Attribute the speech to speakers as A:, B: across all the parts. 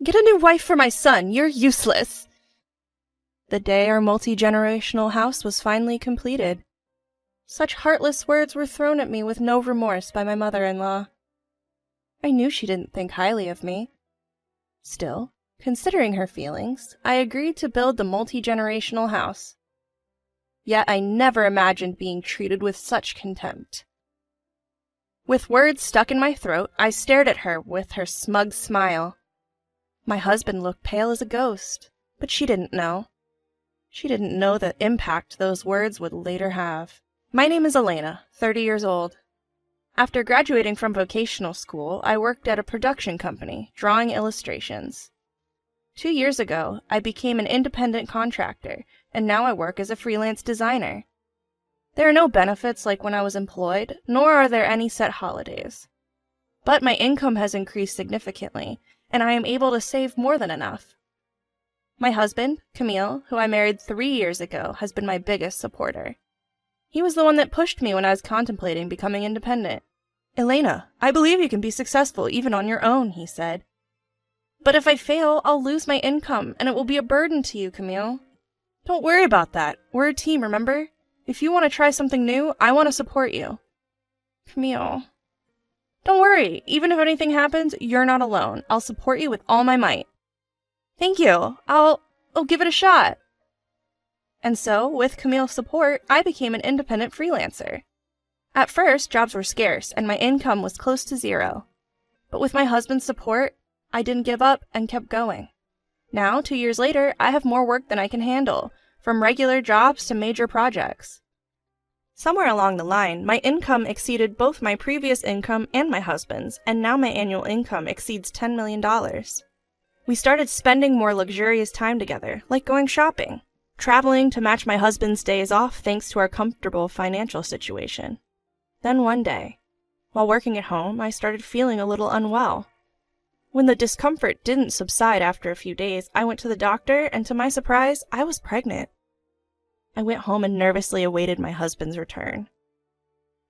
A: Get a new wife for my son. You're useless. The day our multi-generational house was finally completed. Such heartless words were thrown at me with no remorse by my mother-in-law. I knew she didn't think highly of me. Still, considering her feelings, I agreed to build the multi-generational house. Yet I never imagined being treated with such contempt. With words stuck in my throat, I stared at her with her smug smile. My husband looked pale as a ghost, but she didn't know. She didn't know the impact those words would later have. My name is Elena, 30 years old. After graduating from vocational school, I worked at a production company, drawing illustrations. 2 years ago, I became an independent contractor, and now I work as a freelance designer. There are no benefits like when I was employed, nor are there any set holidays. But my income has increased significantly, and I am able to save more than enough. My husband, Camille, who I married 3 years ago, has been my biggest supporter. He was the one that pushed me when I was contemplating becoming independent. "Elena, I believe you can be successful even on your own," he said. "But if I fail, I'll lose my income, and it will be a burden to you, Camille." "Don't worry about that. We're a team, remember? If you want to try something new, I want to support you." "Camille." "Don't worry. Even if anything happens, you're not alone. I'll support you with all my might." "Thank you. I'll give it a shot." And so, with Camille's support, I became an independent freelancer. At first, jobs were scarce, and my income was close to zero. But with my husband's support, I didn't give up and kept going. Now, 2 years later, I have more work than I can handle, from regular jobs to major projects. Somewhere along the line, my income exceeded both my previous income and my husband's, and now my annual income exceeds $10 million. We started spending more luxurious time together, like going shopping, traveling to match my husband's days off thanks to our comfortable financial situation. Then one day, while working at home, I started feeling a little unwell. When the discomfort didn't subside after a few days, I went to the doctor, and to my surprise, I was pregnant. I went home and nervously awaited my husband's return.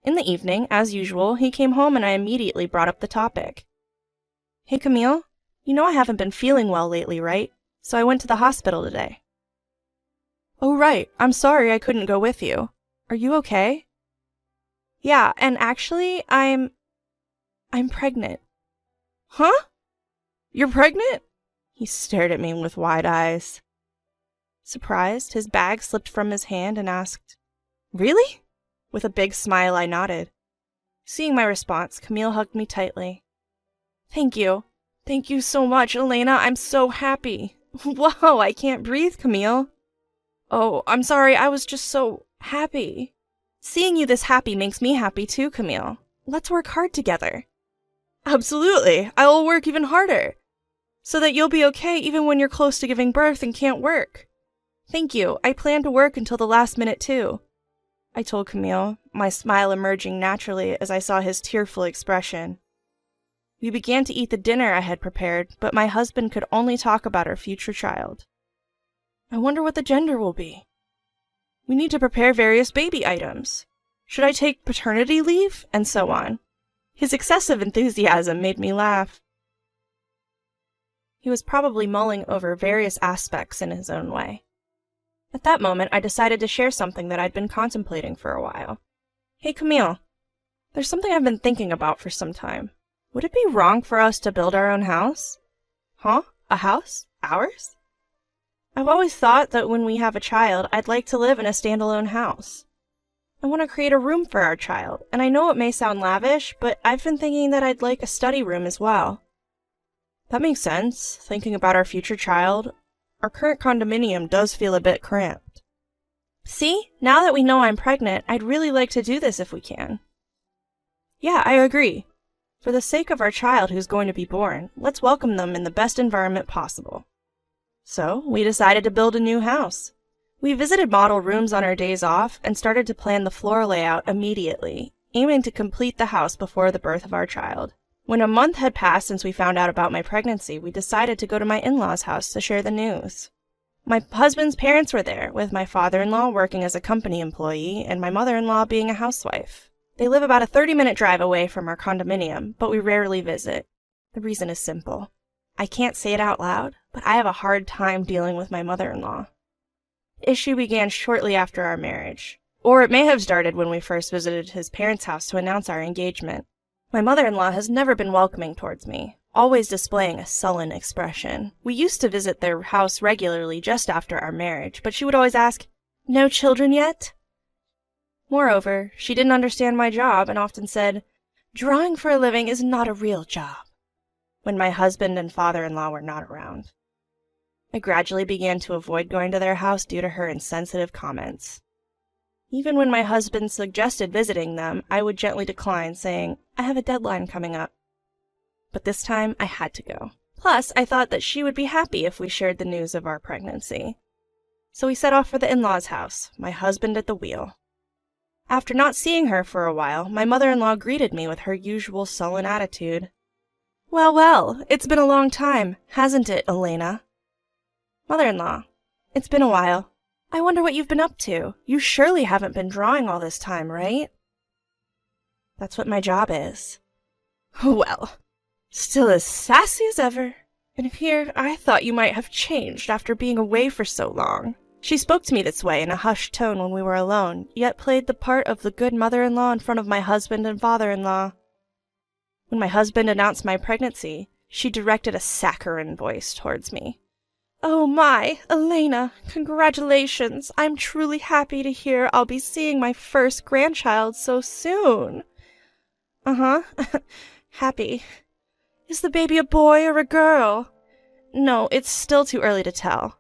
A: In the evening, as usual, he came home and I immediately brought up the topic. "Hey, Camille, you know I haven't been feeling well lately, right? So I went to the hospital today." "Oh, right. I'm sorry I couldn't go with you. Are you okay?" "Yeah, and actually, I'm pregnant." "Huh? You're pregnant?" He stared at me with wide eyes. Surprised, his bag slipped from his hand and asked, "Really?" With a big smile, I nodded. Seeing my response, Camille hugged me tightly. "Thank you. Thank you so much, Elena. I'm so happy." "Whoa, I can't breathe, Camille." "Oh, I'm sorry. I was just so happy." "Seeing you this happy makes me happy too, Camille. Let's work hard together." "Absolutely. I will work even harder, so that you'll be okay even when you're close to giving birth and can't work." "Thank you. I plan to work until the last minute too," I told Camille, my smile emerging naturally as I saw his tearful expression. We began to eat the dinner I had prepared, but my husband could only talk about our future child. "I wonder what the gender will be. We need to prepare various baby items. Should I take paternity leave?" and so on. His excessive enthusiasm made me laugh. He was probably mulling over various aspects in his own way. At that moment, I decided to share something that I'd been contemplating for a while. "Hey, Camille, there's something I've been thinking about for some time. Would it be wrong for us to build our own house?" "Huh? A house? Ours?" "I've always thought that when we have a child, I'd like to live in a standalone house. I want to create a room for our child, and I know it may sound lavish, but I've been thinking that I'd like a study room as well." "That makes sense. Thinking about our future child, our current condominium does feel a bit cramped." "See, now that we know I'm pregnant, I'd really like to do this if we can." "Yeah, I agree. For the sake of our child who's going to be born, let's welcome them in the best environment possible." So, we decided to build a new house. We visited model rooms on our days off and started to plan the floor layout immediately, aiming to complete the house before the birth of our child. When a month had passed since we found out about my pregnancy, we decided to go to my in-laws' house to share the news. My husband's parents were there, with my father-in-law working as a company employee and my mother-in-law being a housewife. They live about a 30-minute drive away from our condominium, but we rarely visit. The reason is simple. I can't say it out loud, but I have a hard time dealing with my mother-in-law. The issue began shortly after our marriage, or it may have started when we first visited his parents' house to announce our engagement. My mother-in-law has never been welcoming towards me, always displaying a sullen expression. We used to visit their house regularly just after our marriage, but she would always ask, "No children yet?" Moreover, she didn't understand my job and often said, "Drawing for a living is not a real job," when my husband and father-in-law were not around. I gradually began to avoid going to their house due to her insensitive comments. Even when my husband suggested visiting them, I would gently decline, saying, "I have a deadline coming up." But this time, I had to go. Plus, I thought that she would be happy if we shared the news of our pregnancy. So we set off for the in-laws' house, my husband at the wheel. After not seeing her for a while, my mother-in-law greeted me with her usual sullen attitude. "Well, well, it's been a long time, hasn't it, Elena?" "Mother-in-law, it's been a while. I wonder what you've been up to. You surely haven't been drawing all this time, right?" "That's what my job is." "Well, still as sassy as ever. And here I thought you might have changed after being away for so long." She spoke to me this way in a hushed tone when we were alone, yet played the part of the good mother-in-law in front of my husband and father-in-law. When my husband announced my pregnancy, she directed a saccharine voice towards me. "Oh my, Elena, congratulations. I'm truly happy to hear I'll be seeing my first grandchild so soon." "Uh-huh, happy. Is the baby a boy or a girl?" "No, it's still too early to tell."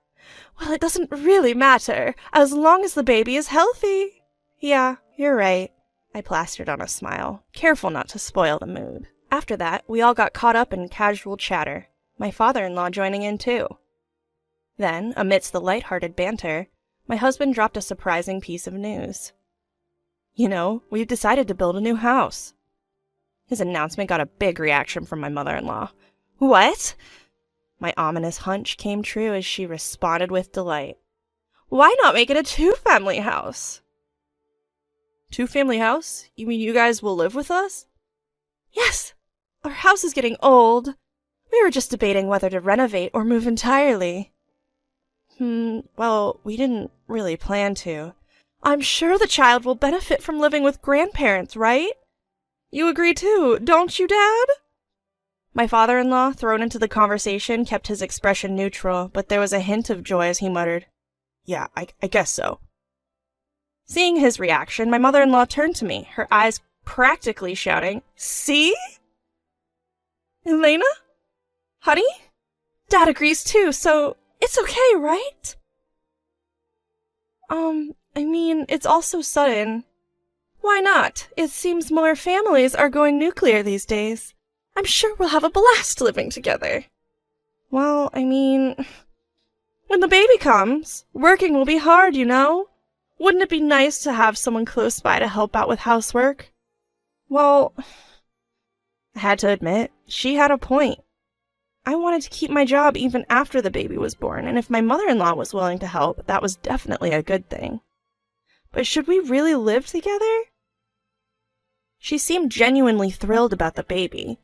A: "Well, it doesn't really matter, as long as the baby is healthy." "Yeah, you're right." I plastered on a smile, careful not to spoil the mood. After that, we all got caught up in casual chatter, my father-in-law joining in too. Then, amidst the light-hearted banter, my husband dropped a surprising piece of news. "You know, we've decided to build a new house." His announcement got a big reaction from my mother-in-law. "What?" My ominous hunch came true as she responded with delight. "Why not make it a two-family house?" "Two-family house? You mean you guys will live with us?" "Yes. Our house is getting old. We were just debating whether to renovate or move entirely." Well, we didn't really plan to." "I'm sure the child will benefit from living with grandparents, right? You agree too, don't you, Dad?" My father-in-law, thrown into the conversation, kept his expression neutral, but there was a hint of joy as he muttered, "Yeah, I guess so." Seeing his reaction, my mother-in-law turned to me, her eyes practically shouting, "See? Elena? Honey? Dad agrees too, so it's okay, right?" I mean, it's all so sudden." "Why not? It seems more families are going nuclear these days. I'm sure we'll have a blast living together." "Well, I mean, when the baby comes, working will be hard, you know. Wouldn't it be nice to have someone close by to help out with housework?" Well, I had to admit, she had a point. I wanted to keep my job even after the baby was born, and if my mother-in-law was willing to help, that was definitely a good thing. But should we really live together? She seemed genuinely thrilled about the baby.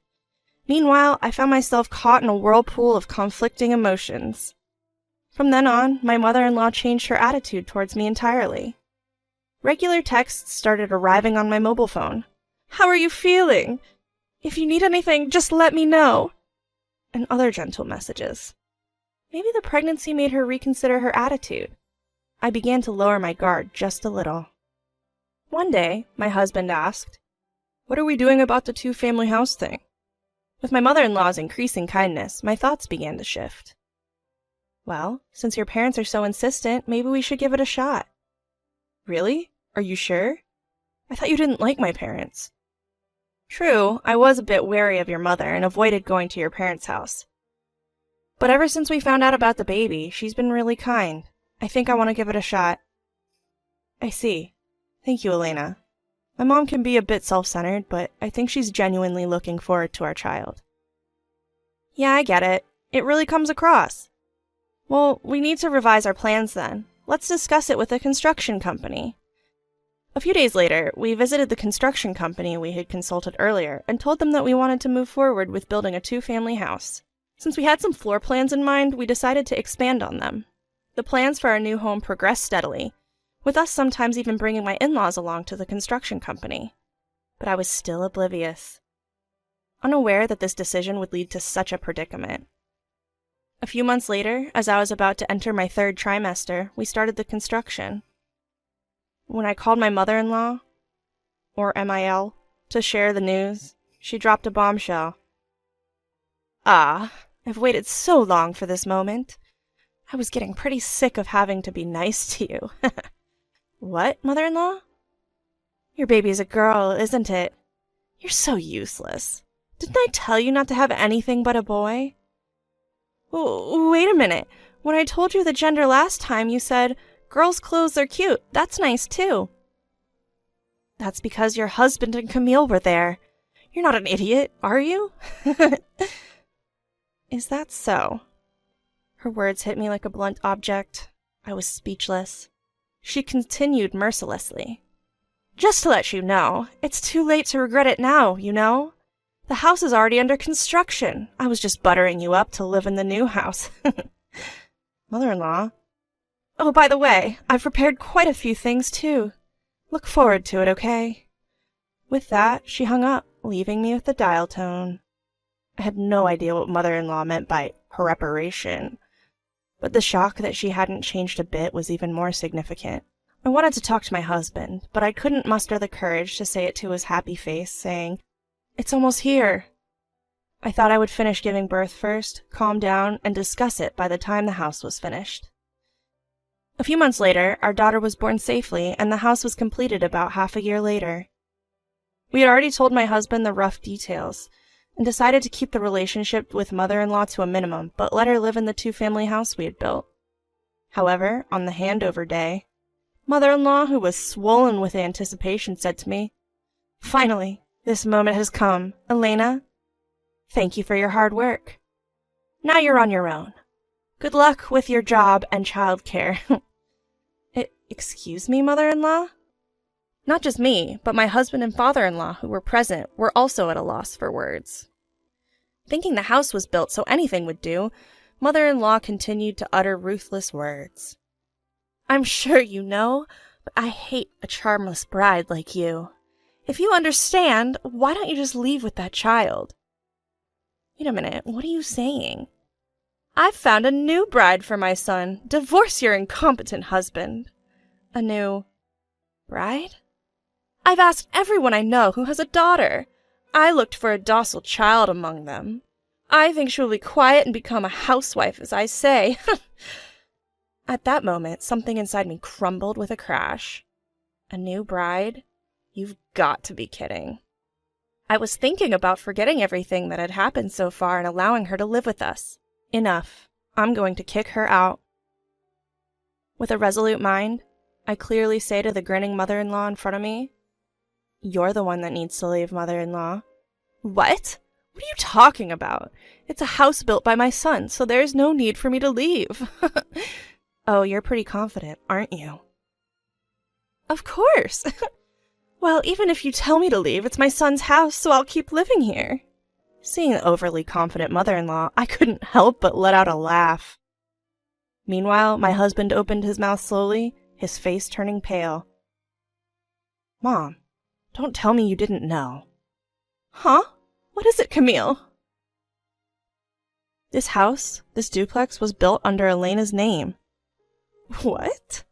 A: Meanwhile, I found myself caught in a whirlpool of conflicting emotions. From then on, my mother-in-law changed her attitude towards me entirely. Regular texts started arriving on my mobile phone. "How are you feeling? If you need anything, just let me know." And other gentle messages. Maybe the pregnancy made her reconsider her attitude. I began to lower my guard just a little. One day, my husband asked, "What are we doing about the two-family house thing?" With my mother-in-law's increasing kindness, my thoughts began to shift. "Well, since your parents are so insistent, maybe we should give it a shot." "Really? Are you sure? I thought you didn't like my parents." "True, I was a bit wary of your mother and avoided going to your parents' house. But ever since we found out about the baby, she's been really kind. I think I want to give it a shot." "I see. Thank you, Elena. My mom can be a bit self-centered, but I think she's genuinely looking forward to our child." "Yeah, I get it. It really comes across." "Well, we need to revise our plans then. Let's discuss it with the construction company." A few days later, we visited the construction company we had consulted earlier and told them that we wanted to move forward with building a two-family house. Since we had some floor plans in mind, we decided to expand on them. The plans for our new home progressed steadily, with us sometimes even bringing my in-laws along to the construction company. But I was still oblivious, unaware that this decision would lead to such a predicament. A few months later, as I was about to enter my 3rd trimester, we started the construction. When I called my mother-in-law, or MIL, to share the news, she dropped a bombshell. "Ah, I've waited so long for this moment. I was getting pretty sick of having to be nice to you." "What, mother-in-law?" "Your baby's a girl, isn't it? You're so useless. Didn't I tell you not to have anything but a boy?" "Wait a minute. When I told you the gender last time, you said, 'Girls' clothes are cute. That's nice, too.'" "That's because your husband and Camille were there. You're not an idiot, are you?" "Is that so?" Her words hit me like a blunt object. I was speechless. She continued mercilessly. "Just to let you know, it's too late to regret it now, you know? The house is already under construction. I was just buttering you up to live in the new house." "Mother-in-law?" "Oh, by the way, I've prepared quite a few things, too. Look forward to it, okay?" With that, she hung up, leaving me with the dial tone. I had no idea what mother-in-law meant by preparation, but the shock that she hadn't changed a bit was even more significant. I wanted to talk to my husband, but I couldn't muster the courage to say it to his happy face, saying, "It's almost here." I thought I would finish giving birth first, calm down, and discuss it by the time the house was finished. A few months later, our daughter was born safely, and the house was completed about half a year later. We had already told my husband the rough details, and decided to keep the relationship with mother-in-law to a minimum, but let her live in the 2-family house we had built. However, on the handover day, mother-in-law, who was swollen with anticipation, said to me, "Finally, this moment has come. Elena, thank you for your hard work. Now you're on your own. Good luck with your job and childcare." Excuse me, mother-in-law? Not just me, but my husband and father-in-law, who were present, were also at a loss for words. Thinking the house was built so anything would do, mother-in-law continued to utter ruthless words. "I'm sure you know, but I hate a charmless bride like you. If you understand, why don't you just leave with that child?" "Wait a minute, what are you saying?" "I've found a new bride for my son. Divorce your incompetent husband." "A new bride?" "I've asked everyone I know who has a daughter. I looked for a docile child among them. I think she will be quiet and become a housewife, as I say." At that moment, something inside me crumbled with a crash. A new bride? You've got to be kidding. I was thinking about forgetting everything that had happened so far and allowing her to live with us. Enough. I'm going to kick her out. With a resolute mind, I clearly say to the grinning mother-in-law in front of me, "You're the one that needs to leave, mother-in-law." "What? What are you talking about? It's a house built by my son, so there's no need for me to leave." "Oh, you're pretty confident, aren't you?" "Of course." "Well, even if you tell me to leave, it's my son's house, so I'll keep living here." Seeing the overly confident mother-in-law, I couldn't help but let out a laugh. Meanwhile, my husband opened his mouth slowly, his face turning pale. "Mom, don't tell me you didn't know." "Huh? What is it, Camille?" "This house, this duplex, was built under Elena's name." "What?"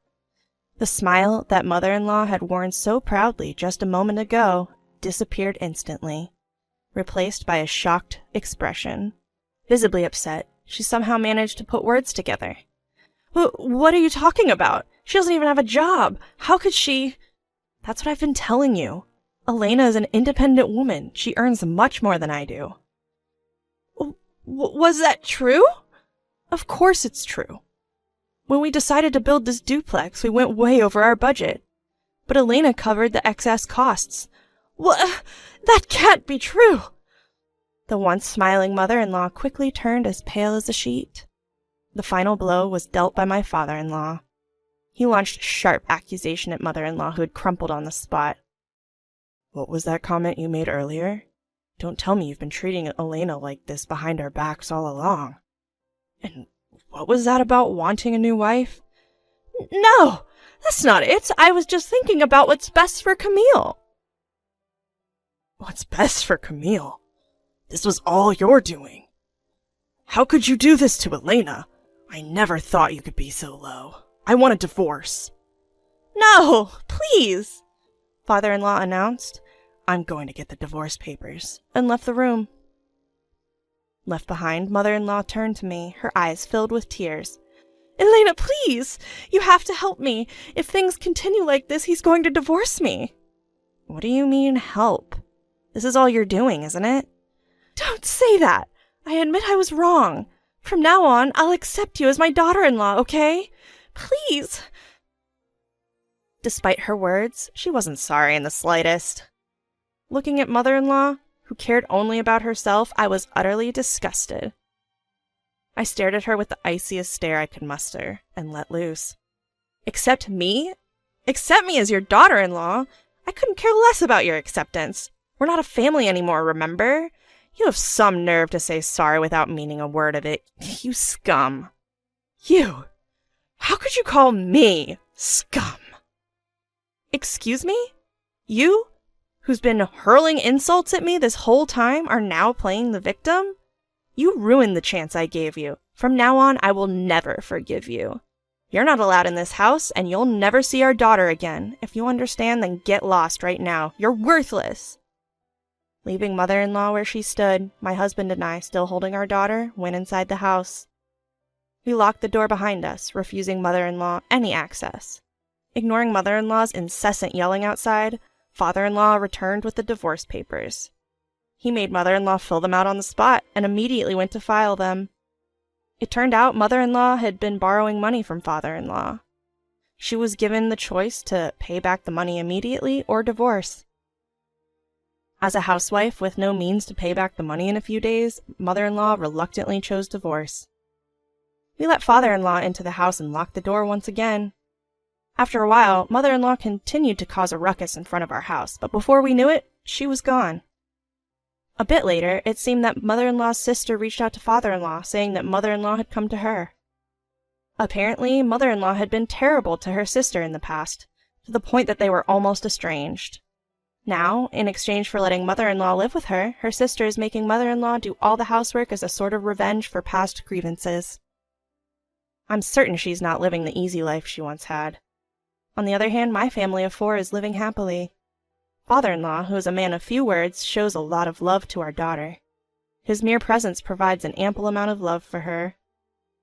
A: The smile that mother-in-law had worn so proudly just a moment ago disappeared instantly, replaced by a shocked expression. Visibly upset, she somehow managed to put words together. What are you talking about? She doesn't even have a job. How could she?" "That's what I've been telling you. Elena is an independent woman. She earns much more than I do." Was that true?" "Of course it's true. When we decided to build this duplex, we went way over our budget. But Elena covered the excess costs." "What? That can't be true." The once smiling mother-in-law quickly turned as pale as a sheet. The final blow was dealt by my father-in-law. He launched a sharp accusation at mother-in-law, who had crumpled on the spot. "What was that comment you made earlier? Don't tell me you've been treating Elena like this behind our backs all along. And what was that about wanting a new wife? No, that's not it. I was just thinking about what's best for Camille. What's best for Camille? This was all your doing. How could you do this to Elena? I never thought you could be so low. I want a divorce. No, please, father-in-law announced. I'm going to get the divorce papers, and left the room. Left behind, mother-in-law turned to me, her eyes filled with tears. Elena, please! You have to help me. If things continue like this, he's going to divorce me. What do you mean, help? This is all you're doing, isn't it? Don't say that! I admit I was wrong. From now on, I'll accept you as my daughter-in-law, okay? Please! Despite her words, she wasn't sorry in the slightest. Looking at mother-in-law, who cared only about herself, I was utterly disgusted. I stared at her with the iciest stare I could muster, and let loose. Accept me? Accept me as your daughter-in-law? I couldn't care less about your acceptance. We're not a family anymore, remember? You have some nerve to say sorry without meaning a word of it, you scum. You! How could you call me scum? Excuse me? You, who's been hurling insults at me this whole time, are now playing the victim? You ruined the chance I gave you. From now on, I will never forgive you. You're not allowed in this house, and you'll never see our daughter again. If you understand, then get lost right now. You're worthless. Leaving mother-in-law where she stood, my husband and I, still holding our daughter, went inside the house. We locked the door behind us, refusing mother-in-law any access. Ignoring mother-in-law's incessant yelling outside, father-in-law returned with the divorce papers. He made mother-in-law fill them out on the spot and immediately went to file them. It turned out mother-in-law had been borrowing money from father-in-law. She was given the choice to pay back the money immediately or divorce. As a housewife with no means to pay back the money in a few days, mother-in-law reluctantly chose divorce. We let father-in-law into the house and locked the door once again. After a while, mother-in-law continued to cause a ruckus in front of our house, but before we knew it, she was gone. A bit later, it seemed that mother-in-law's sister reached out to father-in-law, saying that mother-in-law had come to her. Apparently, mother-in-law had been terrible to her sister in the past, to the point that they were almost estranged. Now, in exchange for letting mother-in-law live with her, her sister is making mother-in-law do all the housework as a sort of revenge for past grievances. I'm certain she's not living the easy life she once had. On the other hand, my family of 4 is living happily. Father-in-law, who is a man of few words, shows a lot of love to our daughter. His mere presence provides an ample amount of love for her.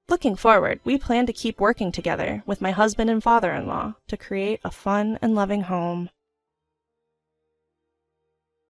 A: Looking forward, we plan to keep working together with my husband and father-in-law to create a fun and loving home.